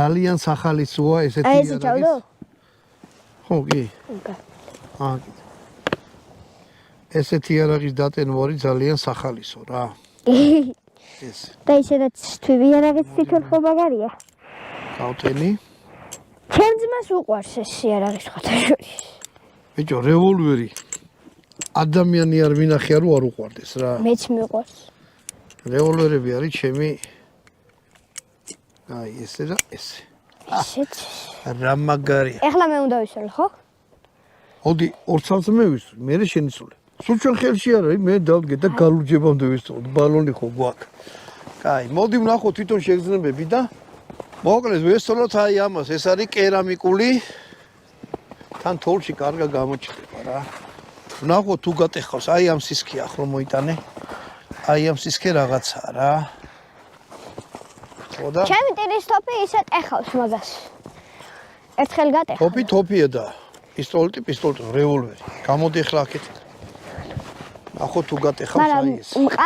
ძალიან სახალისოა ესეთი აი ესე ჩავდო? ხო, კი. აა. ესეთი იარაღის დატენვარი ძალიან სახალისო რა. ეს. და ისედაც თვივი იარაღის თვითონ ხო მაგარია? გავტენი. ჩემ ძმას უყვარს ეს იარაღი სხვათა შორის. ბიჭო, რევოლვერი ადამიანი არ მინახია რომ არ უყვარდეს რა. მეც მიყვარს. რევოლვერები არის ჩემი აი ესე და ესე. ესეც. რა მაგარია. ეხლა მე უნდა ვისწავლო, ხო? მოდი, 2 წელს მე ვისწავლე, მე შენიცვლე. სულ ჩვენ ხელში არ არის, მე დავდგე და გალურჯებამდე ვისწავლე, ბალონი ხო გვაქვს. კაი, მოდი ვნახოთ თვითონ შეგრძნებები და მოკლედ ვესწავლოთ აი ამას, ეს არის კერამიკული თან თოლში კარგა გამოჩნდება რა. ვნახოთ თუ გატეხავს, აი ამ სისქე ახლა მოიტანე. აი ამ სისქე რაღაცაა რა. ხოდა? ჩემი ტელესკოპი ისე ტეხავს მაგას. ერთხელ გატეხა. თოფია და პისტოლეტი, რევოლვერი. გამოდი ახლა აქეთ. ნახოთ თუ გატეხავს აი ეს.